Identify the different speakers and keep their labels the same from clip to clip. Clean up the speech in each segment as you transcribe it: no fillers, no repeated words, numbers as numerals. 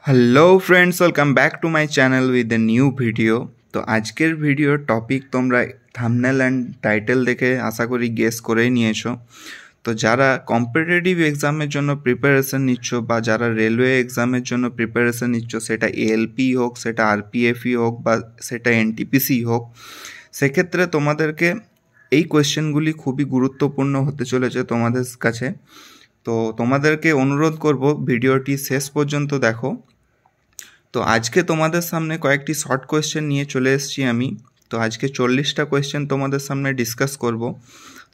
Speaker 1: Hello friends, welcome back to my channel with a new video. তো আজকের ভিডিওর topic তোমরা থাম্বনেল অ্যান্ড টাইটেল দেখে আশা করি গেস করেই নিয়েছো। তো যারা কম্পিটিটিভ এক্সামের জন্য প্রিপারেশন নিচ্ছ বা যারা রেলওয়ে এক্সামের জন্য প্রিপারেশন নিচ্ছ, সেটা এএলপি হোক, সেটা আরপিএফই হোক বা সেটা এনটিপিসি হোক, সেক্ষেত্রে তোমাদেরকে এই কোয়েশ্চেনগুলি খুবই গুরুত্বপূর্ণ হতে চলেছে তোমাদের কাছে। তো তোমাদেরকে অনুরোধ করব ভিডিওটি শেষ পর্যন্ত দেখো। তো আজকে তোমাদের সামনে কয়েকটি শর্ট কোয়েশ্চেন নিয়ে চলে এসেছি আমি। তো আজকে 40টা কোয়েশ্চেন তোমাদের সামনে ডিসকাস করব।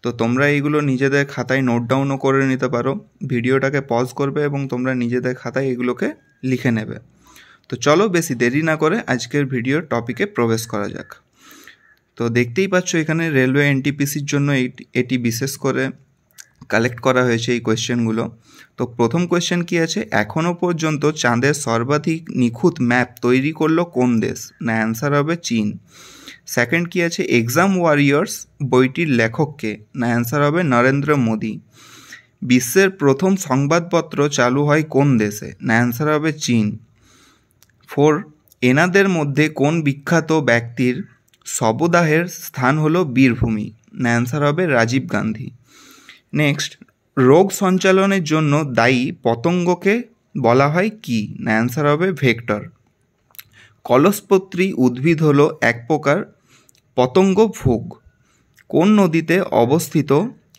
Speaker 1: তো তোমরা এইগুলো নিজেদের খাতায় নোট ডাউনও করে নিতে পারো, ভিডিওটাকে পজ করবে এবং তোমরা নিজেদের খাতায় এগুলোকে লিখে নেবে। তো চলো বেশি দেরি না করে আজকের ভিডিওর টপিকে প্রবেশ করা যাক। তো দেখতেই পাচ্ছ এখানে রেলওয়ে এনটিপিসির জন্য এটি বিশেষ করে কালেক্ট করা হয়েছে এই কোয়েশ্চেনগুলো। তো প্রথম কোয়েশ্চেন কি আছে, এখনও পর্যন্ত চাঁদের সর্বাধিক নিখুঁত ম্যাপ তৈরি করলো কোন দেশ? না অ্যান্সার হবে চীন। সেকেন্ড কি আছে, এক্সাম ওয়ারিয়র্স বইটির লেখককে? না অ্যান্সার হবে নরেন্দ্র মোদী। বিশ্বের প্রথম সংবাদপত্র চালু হয় কোন দেশে? না অ্যান্সার হবে চীন। 4, এনাদের মধ্যে কোন বিখ্যাত ব্যক্তির শবদাহের স্থান হলো বীরভূমি? না অ্যান্সার হবে রাজীব গান্ধী। নেক্সট, রোগ সঞ্চালনের জন্য দায়ী পতঙ্গকে বলা হয় কি? না অ্যান্সার হবে ভেক্টর। কলসপত্রী উদ্ভিদ হলো এক প্রকার পতঙ্গ ভোগ। কোন নদীতে অবস্থিত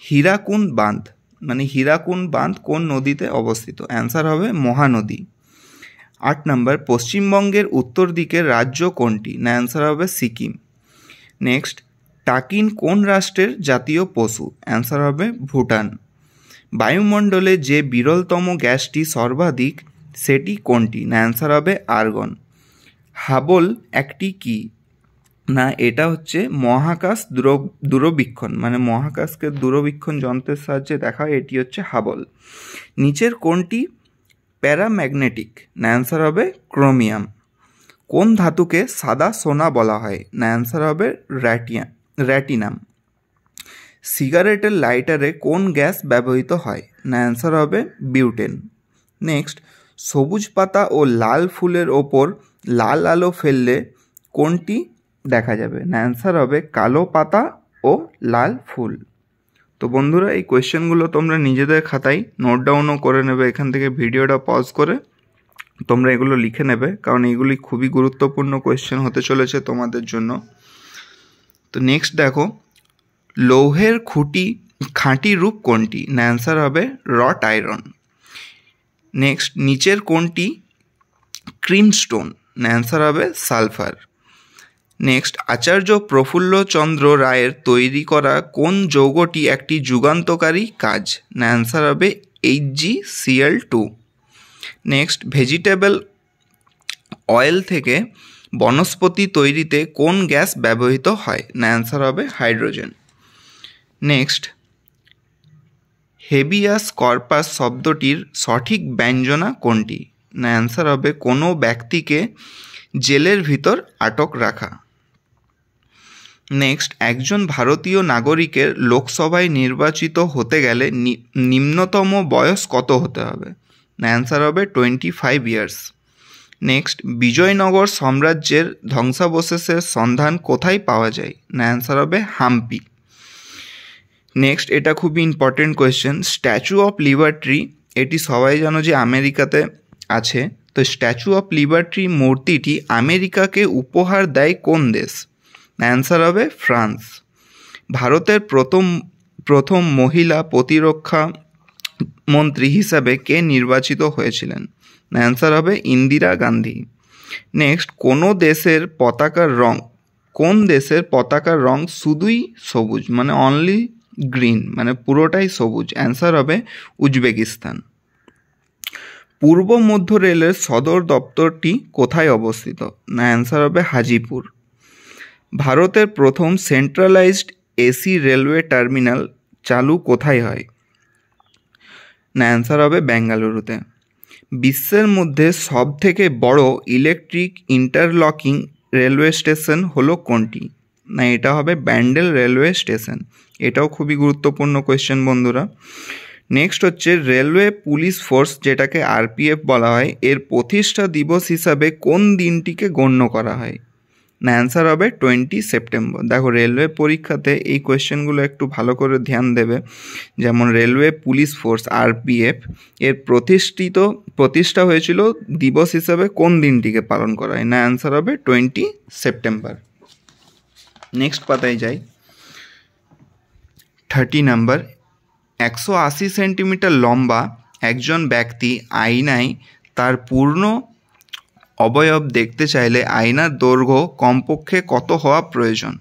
Speaker 1: হীরাকুন্ড বাঁধ? মানে হীরাকুন্ড বাঁধ কোন নদীতে অবস্থিত? অ্যান্সার হবে মহানদী। 8 নম্বর, পশ্চিমবঙ্গের উত্তর দিকের রাজ্য কোনটি? না অ্যান্সার হবে সিকিম। নেক্সট, টাকিন কোন রাষ্ট্রের জাতীয় পশু? অ্যান্সার হবে ভুটান। বায়ুমণ্ডলে যে বিরলতম গ্যাসটি সর্বাধিক, সেটি কোনটি? না অ্যান্সার হবে আর্গন। হাবল একটি কি? না এটা হচ্ছে মহাকাশ দূরবীক্ষণ, মানে মহাকাশকে দূরবীক্ষণ যন্ত্রের সাহায্যে দেখা হয়, এটি হচ্ছে হাবল। নিচের কোনটি প্যারাম্যাগনেটিক? না অ্যান্সার হবে ক্রোমিয়াম। কোন ধাতুকে সাদা সোনা বলা হয়? না অ্যান্সার হবে র্যাটিনাম। সিগারেটের লাইটারে কোন গ্যাস ব্যবহৃত হয়? না অ্যান্সার হবে বিউটেন। নেক্সট, সবুজ পাতা ও লাল ফুলের ওপর লাল আলো ফেললে কোনটি দেখা যাবে? না অ্যান্সার হবে কালো পাতা ও লাল ফুল। তো বন্ধুরা, এই কোয়েশ্চেনগুলো তোমরা নিজেদের খাতায় নোট ডাউনও করে নেবে। এখান থেকে ভিডিওটা পজ করে তোমরা এগুলো লিখে নেবে, কারণ এগুলি খুবই গুরুত্বপূর্ণ কোয়েশ্চেন হতে চলেছে তোমাদের জন্য। তো নেক্সট দেখো, লৌহের খাঁটি রূপ কোনটি? না অ্যান্সার হবে রট আয়রন। নেক্সট, নিচের কোনটি ক্রিমস্টোন? না অ্যান্সার হবে সালফার। নেক্সট, আচার্য প্রফুল্লচন্দ্র রায়ের তৈরি করা কোন যৌগটি একটি যুগান্তকারী কাজ? না অ্যান্সার হবে HgCl2। নেক্সট, ভেজিটেবল অয়েল থেকে বনস্পতি তৈরিতে কোন গ্যাস ব্যবহৃত হয়? না অ্যান্সার হবে হাইড্রোজেন। নেক্সট, হেবিয়াস কর্পাস শব্দটির সঠিক ব্যঞ্জনা কোনটি? না অ্যান্সার হবে কোনো ব্যক্তিকে জেলের ভিতর আটক রাখা। নেক্সট, একজন ভারতীয় নাগরিকের লোকসভায় নির্বাচিত হতে গেলে নিম্নতম বয়স কত হতে হবে? না অ্যান্সার হবে 25 ইয়ার্স। নেক্সট, বিজয়নগর সাম্রাজ্যের ধ্বংসাবশেষের সন্ধান কোথায় পাওয়া যায়? না অ্যান্সার হবে হাম্পি। নেক্সট, এটা খুবই important question, statue of liberty, এটি সবাই জানো যে আমেরিকাতে আছে। তো স্ট্যাচু অফ লিবার্টি মূর্তিটি আমেরিকাকে উপহার দেয় কোন দেশ? অ্যান্সার হবে ফ্রান্স। ভারতের প্রথম মহিলা প্রতিরক্ষা মন্ত্রী হিসাবে কে নির্বাচিত হয়েছিলেন? অ্যান্সার হবে ইন্দিরা গান্ধী। নেক্সট, কোন দেশের পতাকার রং শুধুই সবুজ, মানে অনলি গ্রিন, মানে পুরোটাই সবুজ? অ্যান্সার হবে উজবেকিস্তান। পূর্ব মধ্য রেলের সদর দপ্তরটি কোথায় অবস্থিত? না অ্যান্সার হবে হাজিপুর। ভারতের প্রথম সেন্ট্রালাইজড এসি রেলওয়ে টার্মিনাল চালু কোথায় হয়? না অ্যান্সার হবে বেঙ্গালুরুতে। বিশ্বের মধ্যে সবথেকে বড় ইলেকট্রিক ইন্টারলকিং রেলওয়ে স্টেশন হলো কোনটি? না এটা হবে ব্যান্ডেল রেলওয়ে স্টেশন। এটাও খুবই গুরুত্বপূর্ণ কোয়েশ্চেন বন্ধুরা। নেক্সট হচ্ছে রেলওয়ে পুলিশ ফোর্স, যেটাকে আরপিএফ বলা হয়, এর প্রতিষ্ঠা দিবস হিসাবে কোন দিনটিকে গণ্য করা হয়? না অ্যান্সার হবে 20 সেপ্টেম্বর। দেখো রেলওয়ে পরীক্ষাতে এই কোয়েশ্চেনগুলো একটু ভালো করে ধ্যান দেবে। যেমন রেলওয়ে পুলিশ ফোর্স আরপিএফ এর প্রতিষ্ঠা হয়েছিল দিবস হিসাবে কোন দিনটিকে পালন করা হয়? না অ্যান্সার হবে 20 সেপ্টেম্বর। নেক্সট পাতায় যাই, 30 নাম্বার। 180 সেন্টিমিটার লম্বা একজন ব্যক্তি আয়নায় তার পূর্ণ অবয়ব দেখতে চাইলে আয়নার দৈর্ঘ্য কমপক্ষে কত হওয়া প্রয়োজন?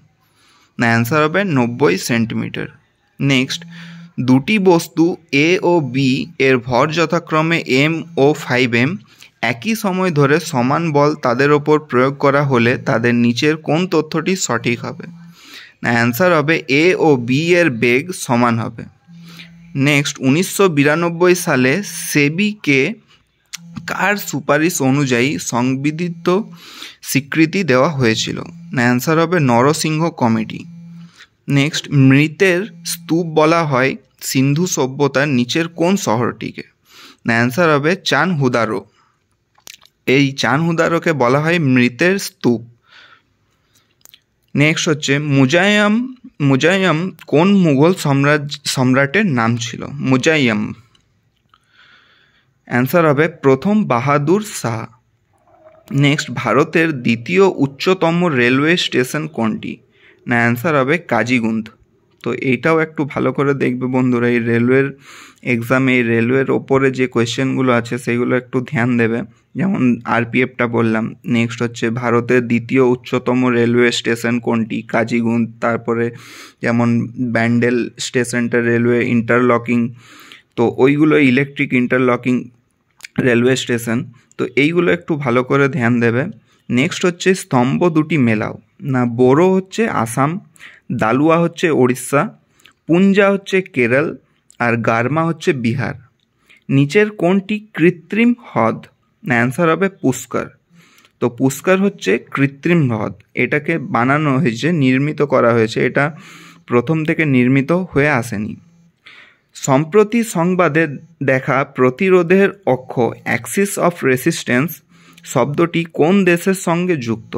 Speaker 1: না অ্যান্সার হবে 90 সেন্টিমিটার। নেক্সট, দুটি বস্তু এ ও বি এর ভর যথাক্রমে m ও 5m একই সময় ধরে সমান বল তাদের ওপর প্রয়োগ করা হলে তাদের নিচের কোন তথ্যটি সঠিক হবে? না অ্যান্সার হবে এ ও বি এর বেগ সমান হবে। নেক্সট, 1992 সালে সেবিকে কার সুপারিশ অনুযায়ী সংবিধিত স্বীকৃতি দেওয়া হয়েছিল? না অ্যান্সার হবে নরসিংহ কমিটি। নেক্সট, মৃতের স্তূপ বলা হয় সিন্ধু সভ্যতার নিচের কোন শহরটিকে? না অ্যান্সার হবে চানহুদারো। এই চানহুদারোকে বলা হয় মৃতের স্তূপ। নেক্সট হচ্ছে মুজাইয়াম কোন মুঘল সম্রাটের নাম ছিল? মুজাইয়াম। অ্যান্সার হবে প্রথম বাহাদুর শাহ। নেক্সট, ভারতের দ্বিতীয় উচ্চতম রেলওয়ে স্টেশন কোনটি? না অ্যান্সার হবে কাজিগুন্ড। তো এইটাও একটু ভালো করে দেখবে বন্ধুরা, এই রেলওয়ের এক্সামে এই রেলওয়ের ওপরে যে কোয়েশ্চেনগুলো আছে সেগুলো একটু ধ্যান দেবে। যেমন আরপিএফটা বললাম। নেক্সট হচ্ছে ভারতের দ্বিতীয় উচ্চতম রেলওয়ে স্টেশন কোনটি? কাজিগুন্ড। তারপরে যেমন ব্যান্ডেল স্টেশনটা রেলওয়ে ইন্টারলকিং, তো ওইগুলো ইলেকট্রিক ইন্টারলকিং রেলওয়ে স্টেশন। তো এইগুলো একটু ভালো করে ধ্যান দেবে। নেক্সট হচ্ছে স্তম্ভ দুটি মেলাও। না বোরো হচ্ছে আসাম, দালুয়া হচ্ছে ওড়িশা, পুঞ্জা হচ্ছে কেরল, আর গারমা হচ্ছে বিহার। নিচের কোনটি কৃত্রিম হ্রদ? না অ্যান্সার হবে পুষ্কর। তো পুষ্কর হচ্ছে কৃত্রিম হ্রদ, এটাকে বানানো হয়েছে, নির্মিত করা হয়েছে, এটা প্রথম থেকে নির্মিত হয়ে আসেনি। সম্প্রতি সংবাদে দেখা প্রতিরোধের অক্ষ অ্যাক্সিস অফ রেসিস্ট্যান্স শব্দটি কোন দেশের সঙ্গে যুক্ত?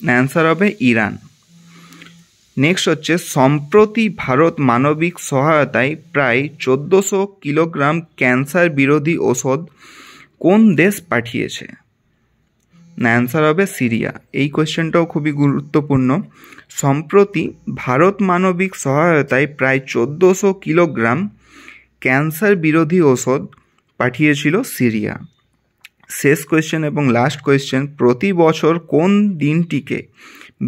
Speaker 1: অ্যান্সার হবে ইরান। নেক্সট হচ্ছে সম্প্রতি ভারত মানবিক সহায়তায় প্রায় 1400 কিলোগ্রাম ক্যান্সার বিরোধী ওষুধ কোন দেশ পাঠিয়েছে? অ্যান্সার হবে সিরিয়া। এই কোয়েশ্চেনটাও খুবই গুরুত্বপূর্ণ। সম্প্রতি ভারত মানবিক সহায়তায় প্রায় 1400 কিলোগ্রাম ক্যান্সার বিরোধী ওষুধ পাঠিয়েছিল সিরিয়া। শেষ কোয়েশ্চেন এবং লাস্ট কোয়েশ্চেন, প্রতি বছর কোন দিনটিকে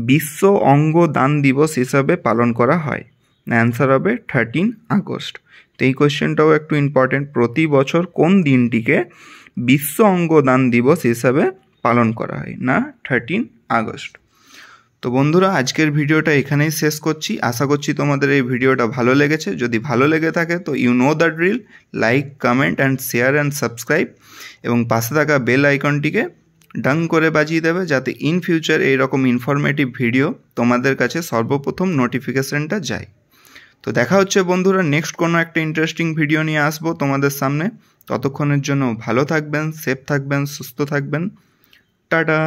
Speaker 1: বিশ্ব অঙ্গ দান দিবস হিসাবে পালন করা হয়? অ্যান্সার হবে 13 আগস্ট। তো এই কোয়েশ্চেনটাও একটু ইম্পর্টেন্ট, প্রতি বছর কোন দিনটিকে বিশ্ব অঙ্গদান দিবস হিসাবে পালন করা হয়? না 13 আগস্ট। তো বন্ধুরা আজকের ভিডিওটা এখানেই শেষ করছি। আশা করছি তোমাদের এই ভিডিওটা ভালো লেগেছে। যদি ভালো লেগে থাকে তো you know the drill, like, comment and share and subscribe, এবং পাশে থাকা বেল আইকনটিকে ডাং করে বাজিয়ে দেবে, যাতে ইন ফিউচার এইরকম ইনফরমেটিভ ভিডিও তোমাদের কাছে সর্বপ্রথম নোটিফিকেশানটা যায়। তো দেখা হচ্ছে বন্ধুরা নেক্সট কোনো একটা ইন্টারেস্টিং ভিডিও নিয়ে আসবো তোমাদের সামনে। ততক্ষণের জন্য ভালো থাকবেন, সেফ থাকবেন, সুস্থ থাকবেন। টাটা।